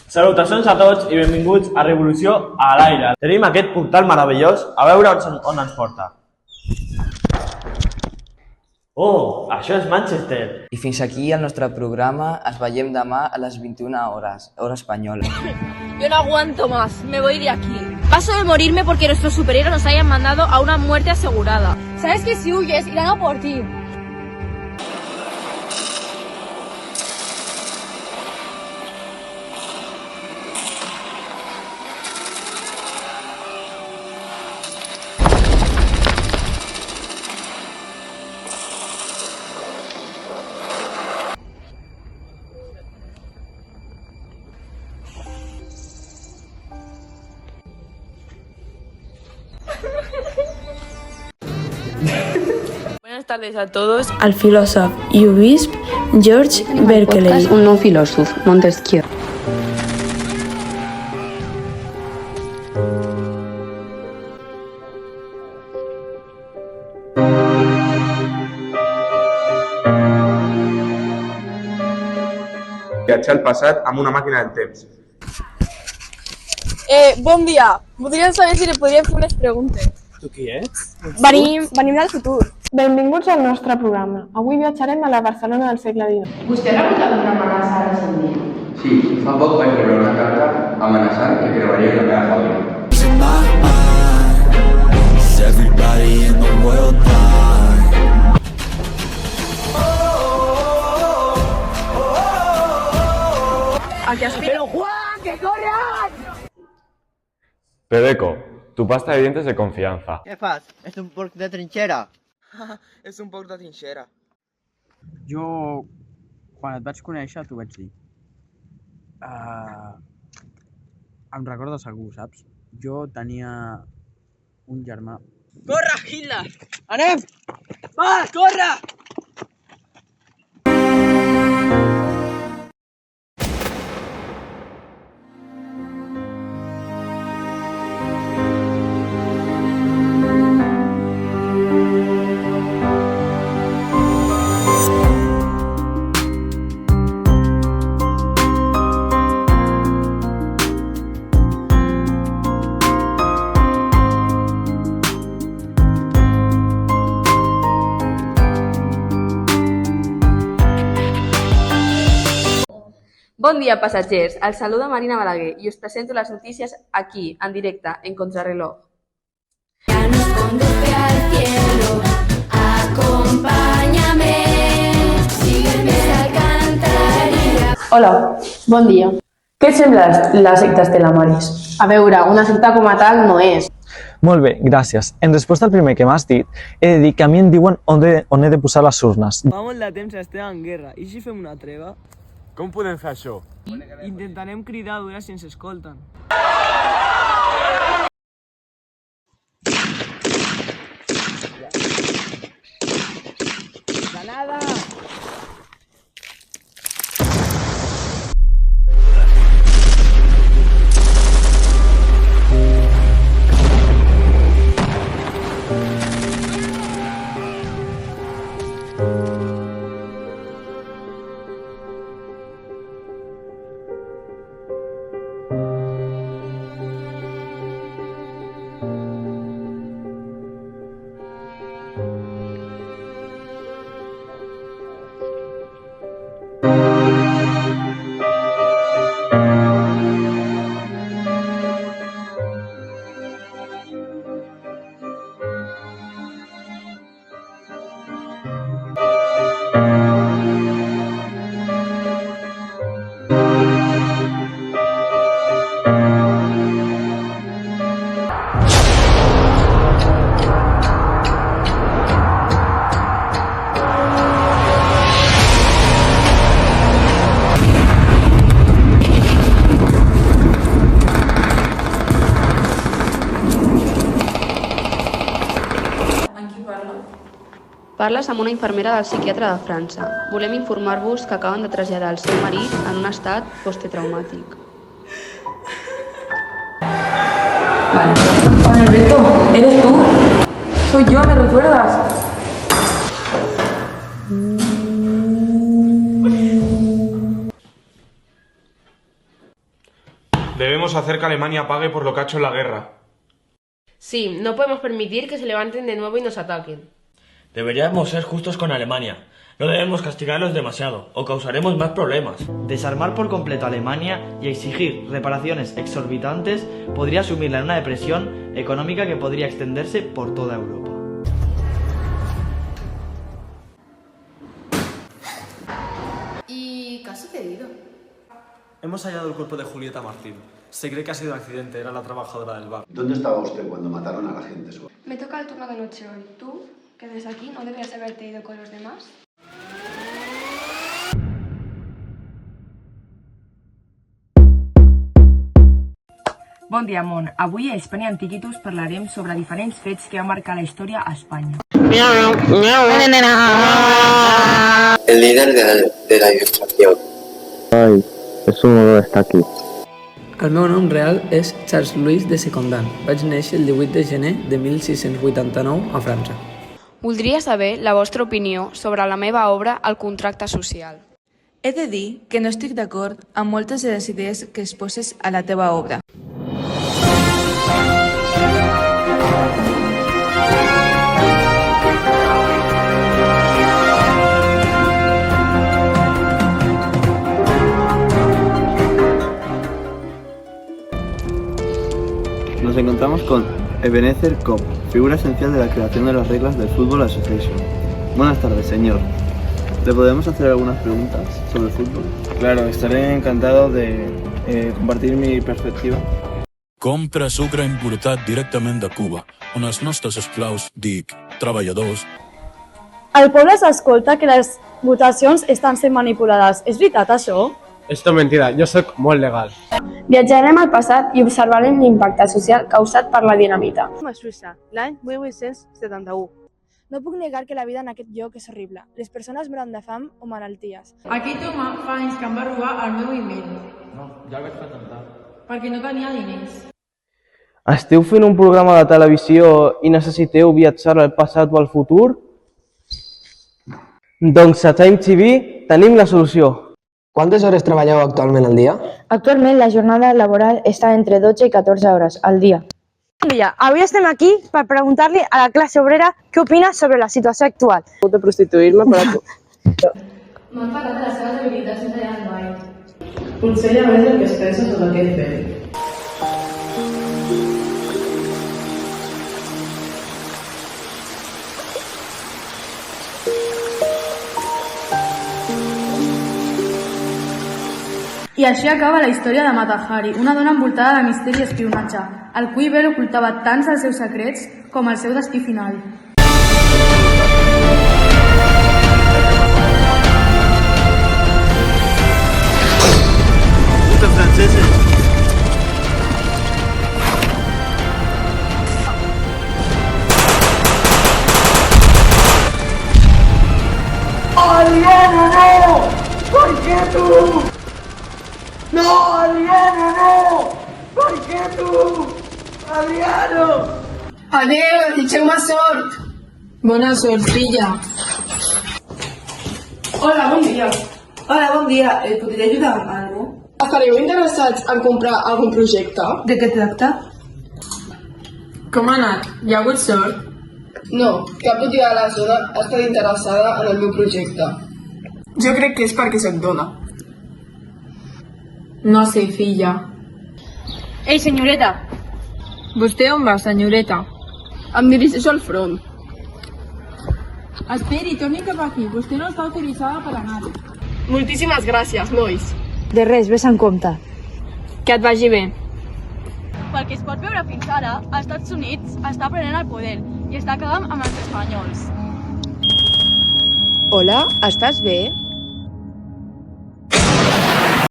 Salutacions a tots i benvinguts a Revolució a l'aire. Tenim aquest portal meravellós, a veure on ens porta. Oh, això és Manchester. I fins aquí el nostre programa. Ens veiem demà a les 21 hores, hora espanyola. Yo no aguanto más, me voy de aquí. Paso de morirme porque nuestros superhéroes nos hayan mandado a una muerte asegurada. Sabes que si huyes irán a por ti. Buenas tardes a todos. El filòsof i obisp George Berkeley. Un nou filòsof, Montesquieu. Viatjar al passat amb una màquina del temps. Bon dia. Voldríem saber si li podríem fer unes preguntes. Tu qui ets? Venim del futur. Benvinguts al nostre programa. Avui viatjarem a la Barcelona del segle XIX. Vostè ha rebut alguna amenaça recentment? Sí, fa poc vaig rebre una carta amenaçant que cremaria la meva fàbrica. Aquí aspira. ¡Pero Juan, que corran! Pedeco, tu pasta de dientes de confianza. Què fas? És un porc de trinxera. És un porc de trinxera. Jo, quan et vaig conèixer, t'ho vaig dir. Em recordo segur, saps? Jo tenia un germà. Corre, Hitler! Anem! Va, corre! Bon dia, passatgers. Els saluda Marina Balaguer i us presento les notícies aquí, en directe, en Contrarreloj. Ya nos conduce al cielo, acompáñame, sígueme a Alcantarilla. Hola, bon dia. Què et sembla la secta Estela Maris? A veure, una secta com a tal no és. Molt bé, gràcies. En resposta al primer que m'has dit, he de dir que a mi em diuen on he de posar les urnes. Fa molt de temps estem en guerra. I si fem una treva? Com podem fer això? Intentarem cridar a veure si ens escolten. Granada! Parles amb una infermera del psiquiatre de França. Volem informar-vos que acaben de traslladar el seu marit en un estat posttraumàtic. Juan Alberto, ¿eres tú? Soy yo, ¿me recuerdas? podemos hacer que Alemania pague por lo que ha hecho en la guerra. Sí, no podemos permitir que se levanten de nuevo y nos ataquen. Deberíamos ser justos con Alemania. No debemos castigarlos demasiado, o causaremos más problemas. Desarmar por completo a Alemania y exigir reparaciones exorbitantes podría sumirla en una depresión económica que podría extenderse por toda Europa. ¿Y qué ha sucedido? Hemos hallado el cuerpo de Julieta Martín. Se cree que ha sido accidente, era la trabajadora del bar. ¿Dónde estaba usted cuando mataron a la gente? Me toca el turno de noche hoy. ¿Tú, que desde aquí, no deberías haberte ido con los demás? Bon dia, món. Avui a Hispania Antiquitus parlarem sobre diferents fets que van marcar la història a Espanya. El líder de la il·lustració. Ai, és un honor estar aquí. El meu nom real és Charles Louis de Secondan. Vaig néixer el 18 de gener de 1689 a França. Voldria saber la vostra opinió sobre la meva obra El contracte social. He de dir que no estic d'acord amb moltes de les idees que exposes a la teva obra. Nos encontramos con Ebenezer Cobb, figura esencial de la creación de las reglas del Football Association. Buenas tardes, señor. ¿Le podemos hacer algunas preguntas sobre el fútbol? Claro, estaré encantado de compartir mi perspectiva. Compra sucre importat directament de Cuba, on els nostres esclaus, dic, treballadors... El poble s'escolta que les votacions estan sent manipulades. És veritat, això? Esto es mentira, yo soy molt legal. Viatjarem al passat i observarem l'impacte social causat per la dinamita. A Suïssa, l'any 1871. No puc negar que la vida en aquest lloc és horrible. Les persones moren de fam o malalties. Aquest home fa anys que em va robar el meu email. No, ja el vaig patentar. Perquè no tenia diners. Esteu fent un programa de televisió i necessiteu viatjar al passat o al futur? Doncs a Time TV tenim la solució. Quantes hores treballeu actualment al dia? Actualment la jornada laboral està entre 12 i 14 hores al dia. Bon dia, avui estem aquí per preguntar-li a la classe obrera què opina sobre la situació actual. Puc prostituir-me per a tu. M'han parlat de les seves habilitats sense tallat mai. Potser ja ves el que es pensa sobre aquest fet. I així acaba la història de Mata Hari, una dona envoltada de misteri i espionatge, el cui vel ocultava tants els seus secrets com el seu destí final. Puta franceses! ¡Alieno, no! ¿Por qué tú? ¡No, Adriano, no! Per què tu? Adriano! Adéu, deixeu-me sort! Bona sort, filla. Hola, bon dia. Hola, bon dia. Podria ajudar amb alguna cosa? Estareu interessats en comprar algun projecte? De què tracta? Com ha anat? Hi ha hagut sort? No, cap botiga de la zona ha estat interessada en el meu projecte. Jo crec que és perquè soc dona. No sé, filla. Ei, senyoreta. Vostè on va, senyoreta? Em dirigeixo al front. Esperi, torni cap aquí. Vostè no està autoritzada per anar-hi. Moltíssimes gràcies, nois. De res, ves en compte. Que et vagi bé. Pel que es pot veure fins ara, als Estats Units està prenent el poder i està acabant amb els espanyols. Hola, estàs bé?